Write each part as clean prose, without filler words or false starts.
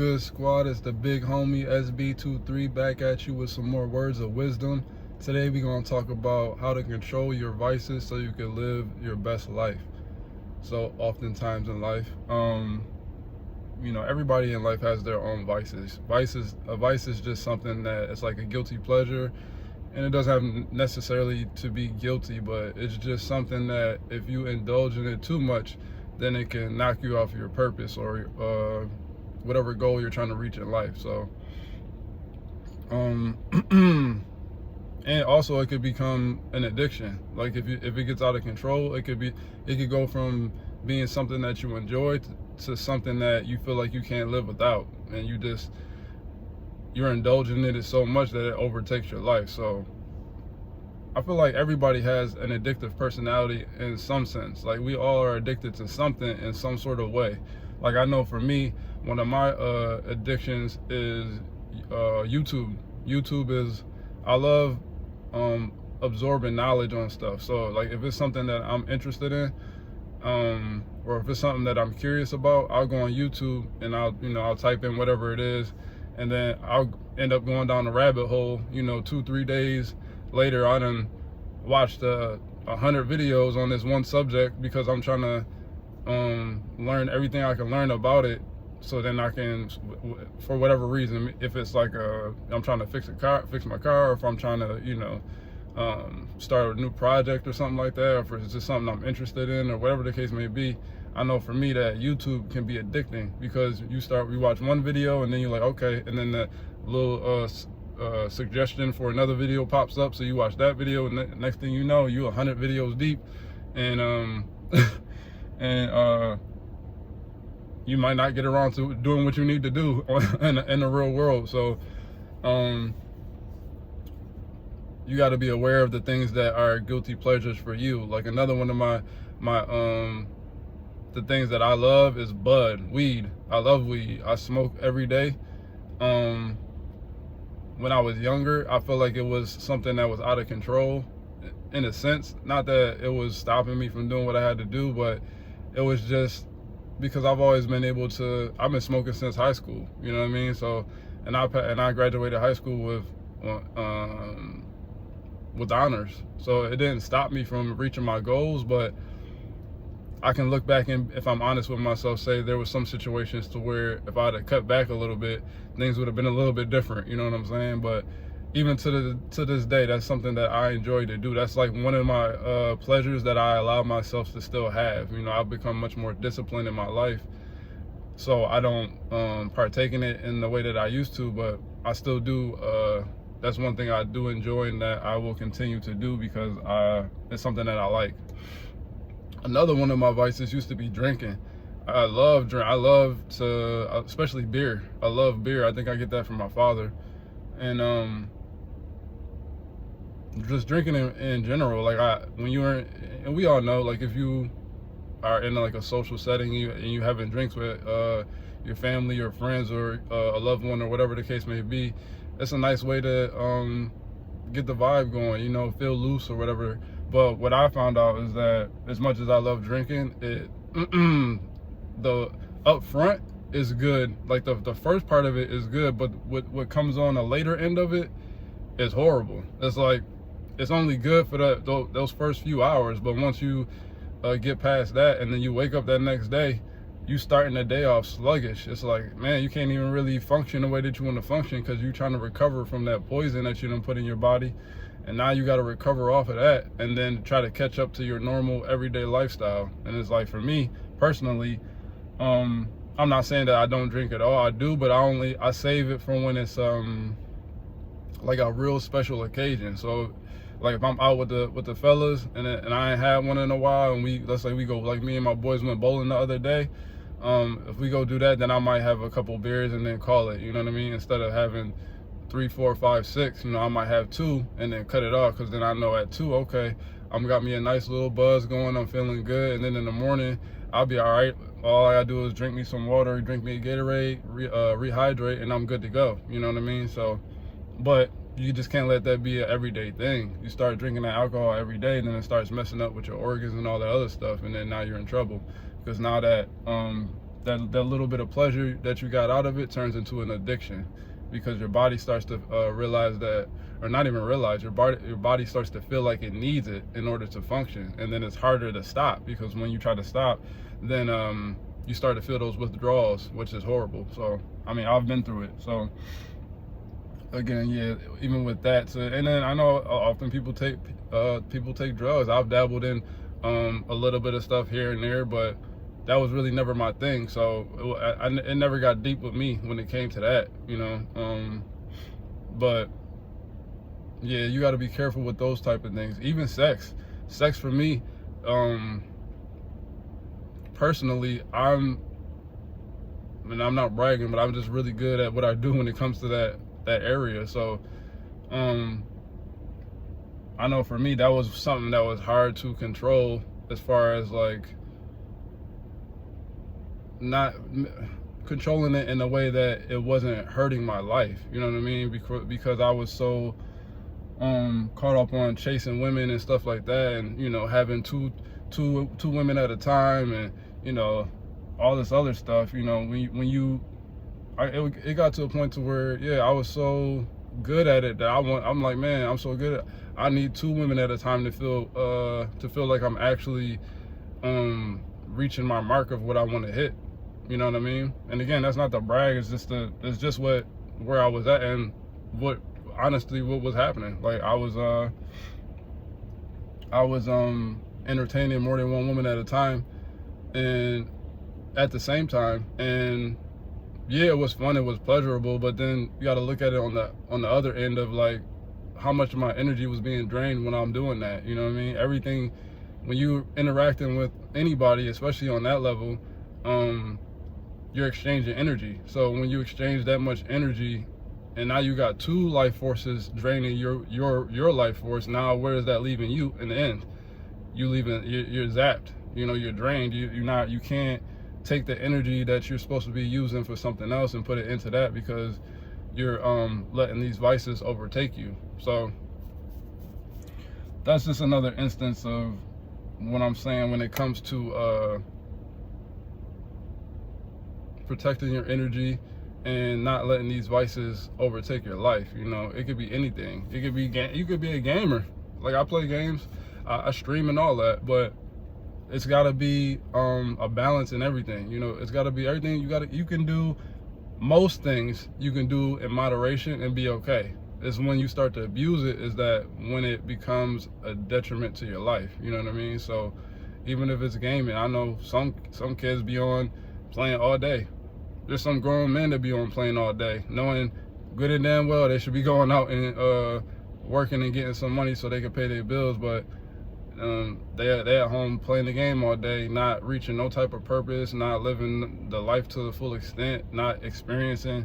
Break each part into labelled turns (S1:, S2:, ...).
S1: Good squad, it's the big homie SB23 back at you with some more words of wisdom. Today we're going to talk about how to control your vices so you can live your best life. So oftentimes in life, everybody in life has their own vices. A vice is just something that it's like a guilty pleasure, and it doesn't have necessarily to be guilty, but it's just something that if you indulge in it too much, then it can knock you off your purpose or whatever goal you're trying to reach in life. So and also it could become an addiction. Like if it gets out of control, it could go from being something that you enjoy to something that you feel like you can't live without, and you're indulging in it so much that it overtakes your life. So I feel like everybody has an addictive personality in some sense. Like we all are addicted to something in some sort of way. Like I know for me, one of my addictions is YouTube. YouTube is, I love absorbing knowledge on stuff. So like if it's something that I'm interested in, or if it's something that I'm curious about, I'll go on YouTube and I'll type in whatever it is, and then I'll end up going down the rabbit hole. 2-3 days later, I done watched 100 videos on this one subject because I'm trying to learn everything I can learn about it, so then I can, for whatever reason, if it's like I'm trying to fix my car, or if I'm trying to start a new project or something like that, or if it's just something I'm interested in, or whatever the case may be. I know for me that YouTube can be addicting because you watch one video and then you're like, okay, and then that little suggestion for another video pops up, so you watch that video, and the next thing you know, you 100 videos deep, and and you might not get around to doing what you need to do in the real world. So you got to be aware of the things that are guilty pleasures for you. Like another one of my the things that I love is weed. I love weed. I smoke every day. When I was younger, I felt like it was something that was out of control in a sense. Not that it was stopping me from doing what I had to do, but it was just because I've always been able to. I've been smoking since high school. You know what I mean? So, and I graduated high school with honors. So it didn't stop me from reaching my goals, but I can look back and, if I'm honest with myself, say there was some situations to where if I'd have cut back a little bit, things would have been a little bit different. You know what I'm saying? But even to this day, that's something that I enjoy to do. That's like one of my pleasures that I allow myself to still have. I've become much more disciplined in my life, so I don't partake in it in the way that I used to, but I still do. That's one thing I do enjoy and that I will continue to do because it's something that I like. Another one of my vices used to be drinking. I love to, especially beer. I love beer. I think I get that from my father. And just drinking in general, like when and we all know, like if you are in like a social setting and you having drinks with your family or friends or a loved one or whatever the case may be, it's a nice way to get the vibe going, feel loose or whatever. But what I found out is that as much as I love drinking, the up front is good. Like the first part of it is good, but what comes on the later end of it is horrible. It's like it's only good for those first few hours, but once you get past that and then you wake up that next day, you starting the day off sluggish. It's like, man, you can't even really function the way that you want to function because you're trying to recover from that poison that you done put in your body. And now you got to recover off of that and then try to catch up to your normal everyday lifestyle. And it's like, for me personally, I'm not saying that I don't drink at all. I do, but I save it for when it's like a real special occasion. So like if I'm out with the fellas and I ain't had one in a while, and let's say we go, like me and my boys went bowling the other day. If we go do that, then I might have a couple beers and then call it. You know what I mean? Instead of having 3, 4, 5, 6, I might have 2 and then cut it off, because then I know at 2, okay, I'm got me a nice little buzz going, I'm feeling good, and then in the morning I'll be all right. All I gotta do is drink me some water, drink me a Gatorade, rehydrate, and I'm good to go. You know what I mean? So, but you just can't let that be an everyday thing. You start drinking that alcohol every day, and then it starts messing up with your organs and all that other stuff, and then now you're in trouble, because now that that little bit of pleasure that you got out of it turns into an addiction, because your body starts to realize that, or not even realize, your body starts to feel like it needs it in order to function, and then it's harder to stop, because when you try to stop, then you start to feel those withdrawals, which is horrible. So I mean, I've been through it. So again, yeah, even with that, so, and then I know often people take drugs. I've dabbled in a little bit of stuff here and there, but that was really never my thing. So it never got deep with me when it came to that, you know. But yeah, you got to be careful with those type of things. Even sex for me, personally, I'm not bragging, but I'm just really good at what I do when it comes to that area. So I know for me, that was something that was hard to control, as far as like not controlling it in a way that it wasn't hurting my life, you know what I mean? Because I was so caught up on chasing women and stuff like that, and you know, having two women at a time, and you know, all this other stuff. You know, it got to a point to where, yeah, I was so good at it that I'm like, man, I'm so good at, I need 2 women at a time to feel like I'm actually reaching my mark of what I want to hit. You know what I mean? And again, that's not the brag, it's just where I was at, and honestly what was happening. Like I was entertaining more than one woman at a time, and at the same time, and yeah, it was fun, it was pleasurable, but then you got to look at it on the other end of like how much of my energy was being drained when I'm doing that. You know what I mean? Everything, when you interacting with anybody, especially on that level, you're exchanging energy. So when you exchange that much energy, and now you got 2 life forces draining your life force, now where is that leaving you in the end? You're zapped. You know, you're drained. You can't take the energy that you're supposed to be using for something else and put it into that, because you're letting these vices overtake you. So that's just another instance of what I'm saying when it comes to protecting your energy and not letting these vices overtake your life. You know, it could be anything. It could be you could be a gamer. Like I play games, I stream and all that, but it's got to be a balance in everything. You know, it's got to be everything. You can do most things you can do in moderation and be okay. It's when you start to abuse it, is that when it becomes a detriment to your life. You know what I mean? So even if it's gaming, I know some kids be on playing all day. There's some grown men that be on playing all day, knowing good and damn well they should be going out and working and getting some money so they can pay their bills, but they at home playing the game all day, not reaching no type of purpose, not living the life to the full extent, not experiencing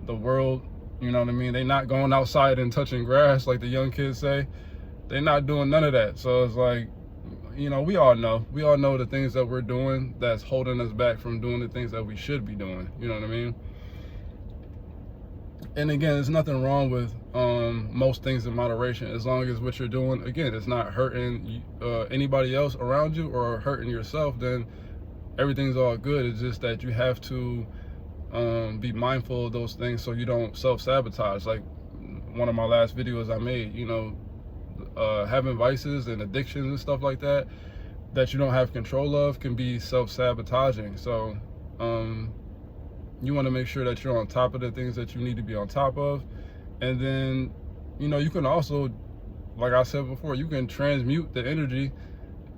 S1: the world. You know what I mean? They not going outside and touching grass like the young kids say. They're not doing none of that. So it's like, you know, we all know the things that we're doing that's holding us back from doing the things that we should be doing. You know what I mean? And again, there's nothing wrong with most things in moderation, as long as what you're doing, again, it's not hurting anybody else around you or hurting yourself, then everything's all good. It's just that you have to be mindful of those things so you don't self-sabotage. Like one of my last videos I made, you know, having vices and addictions and stuff like that you don't have control of can be self-sabotaging. So you want to make sure that you're on top of the things that you need to be on top of. And then, you know, you can also, like I said before, you can transmute the energy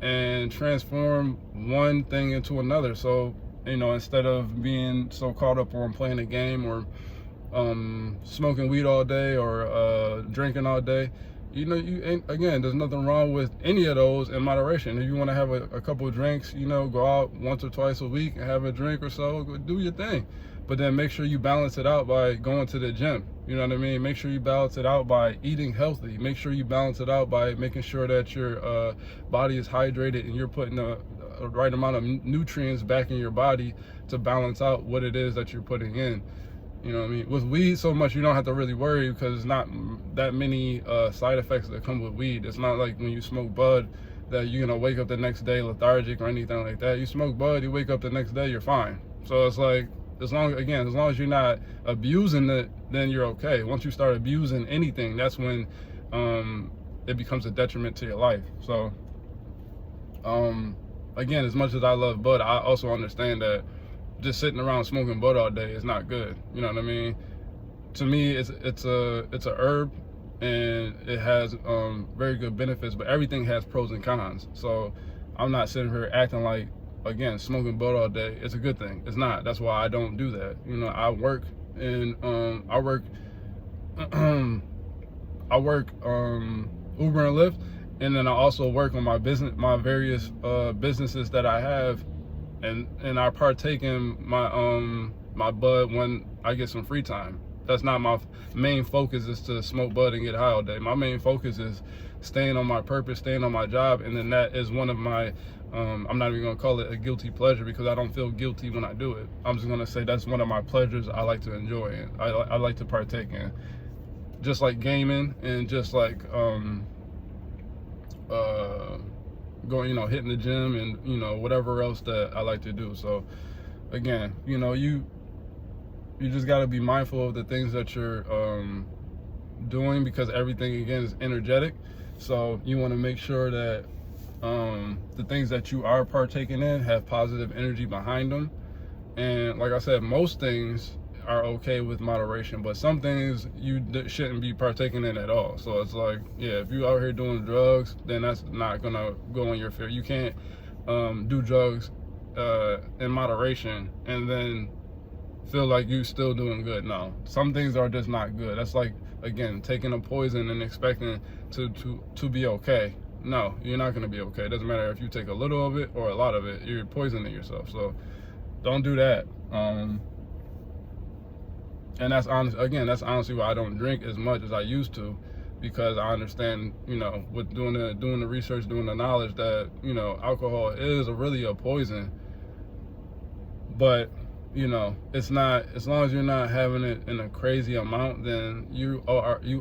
S1: and transform one thing into another. So, you know, instead of being so caught up on playing a game or smoking weed all day or drinking all day, you know, again, there's nothing wrong with any of those in moderation. If you want to have a couple of drinks, you know, go out once or twice a week and have a drink or so, go do your thing. But then make sure you balance it out by going to the gym. You know what I mean? Make sure you balance it out by eating healthy. Make sure you balance it out by making sure that your body is hydrated and you're putting a right amount of nutrients back in your body to balance out what it is that you're putting in. You know what I mean? With weed, so much you don't have to really worry, because it's not that many side effects that come with weed. It's not like when you smoke bud that you're gonna wake up the next day lethargic or anything like that. You smoke bud, you wake up the next day, you're fine. So it's like, as long as you're not abusing it, then you're okay. Once you start abusing anything, that's when it becomes a detriment to your life. So again, as much as I love bud, I also understand that just sitting around smoking bud all day is not good. You know what I mean? To me, it's a herb, and it has very good benefits, but everything has pros and cons. So I'm not sitting here acting like, again, smoking bud all day it's a good thing. It's not. That's why I don't do that. You know, I work I work Uber and Lyft, and then I also work on my various businesses that I have, and I partake in my bud when I get some free time. That's not my main focus, is to smoke bud and get high all day. My main focus is staying on my purpose, staying on my job, and then that is one of my I'm not even gonna call it a guilty pleasure, because I don't feel guilty when I do it. I'm just gonna say that's one of my pleasures I like to enjoy, and I like to partake in. Just like gaming, and just like going, you know, hitting the gym, and, you know, whatever else that I like to do. So again, you know, you just got to be mindful of the things that you're doing, because everything, again, is energetic. So you want to make sure that the things that you are partaking in have positive energy behind them. And like I said, most things are okay with moderation, but some things you shouldn't be partaking in at all. So it's like, yeah, if you out here doing drugs, then that's not gonna go in your favor. You can't do drugs in moderation and then feel like you still doing good. No, some things are just not good. That's like, again, taking a poison and expecting to be okay. No, you're not gonna be okay. It doesn't matter if you take a little of it or a lot of it, you're poisoning yourself. So don't do that. And that's honestly why I don't drink as much as I used to, because I understand, you know, with doing the research, doing the knowledge that, you know, alcohol is really a poison. But, you know, it's not, as long as you're not having it in a crazy amount, then you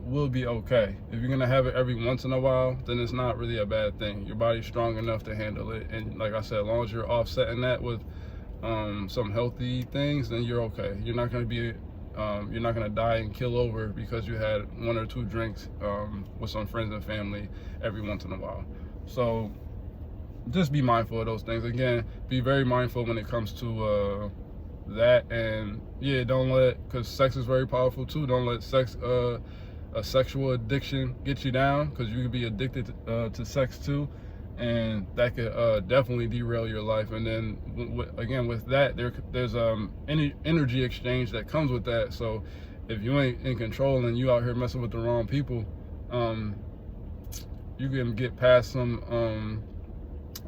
S1: will be okay. If you're gonna have it every once in a while, then it's not really a bad thing. Your body's strong enough to handle it, and like I said, as long as you're offsetting that with some healthy things, then you're okay. You're not gonna be you're not gonna die and kill over because you had 1 or 2 drinks with some friends and family every once in a while. So just be mindful of those things. Again, be very mindful when it comes to that. And yeah, don't let, because sex is very powerful too, don't let sex a sexual addiction get you down, because you could be addicted to sex too, and that could definitely derail your life. And then again, with that, there's any energy exchange that comes with that. So if you ain't in control and you out here messing with the wrong people, you can get past some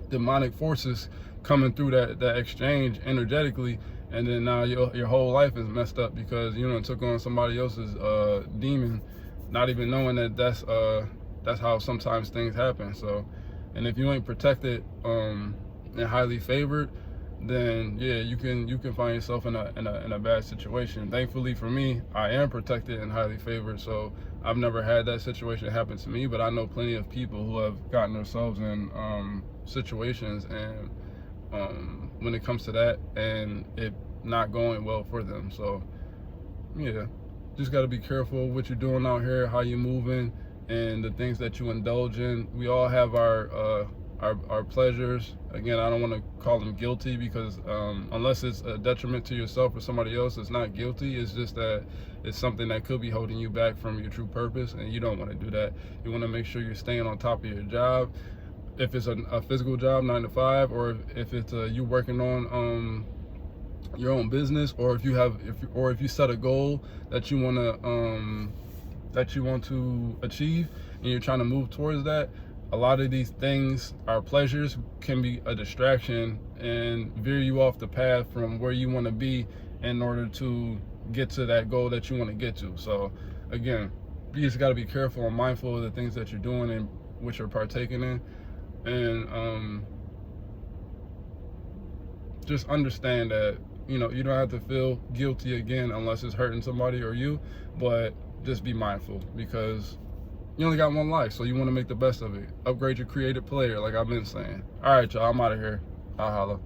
S1: demonic forces coming through that exchange energetically, and then now your whole life is messed up because you took on somebody else's demon, not even knowing that that's how sometimes things happen. So, and if you ain't protected and highly favored, then yeah, you can find yourself in a bad situation. Thankfully for me, I am protected and highly favored, so I've never had that situation happen to me. But I know plenty of people who have gotten themselves in situations, and when it comes to that, and it not going well for them. So yeah, just got to be careful what you're doing out here, how you're moving, and the things that you indulge in. We all have our pleasures. Again, I don't want to call them guilty, because unless it's a detriment to yourself or somebody else, it's not guilty. It's just that it's something that could be holding you back from your true purpose, and you don't want to do that. You want to make sure you're staying on top of your job. If it's a physical job, 9 to 5, or if it's you working on your own business, or if you set a goal that you want to achieve, and you're trying to move towards that, a lot of these things, our pleasures, can be a distraction and veer you off the path from where you want to be in order to get to that goal that you want to get to. So again, you just got to be careful and mindful of the things that you're doing and what you're partaking in, and just understand that you don't have to feel guilty again unless it's hurting somebody or you, but just be mindful, because you only got one life, so you want to make the best of it. Upgrade your creative player, like I've been saying. All right, y'all, I'm out of here. I'll holla.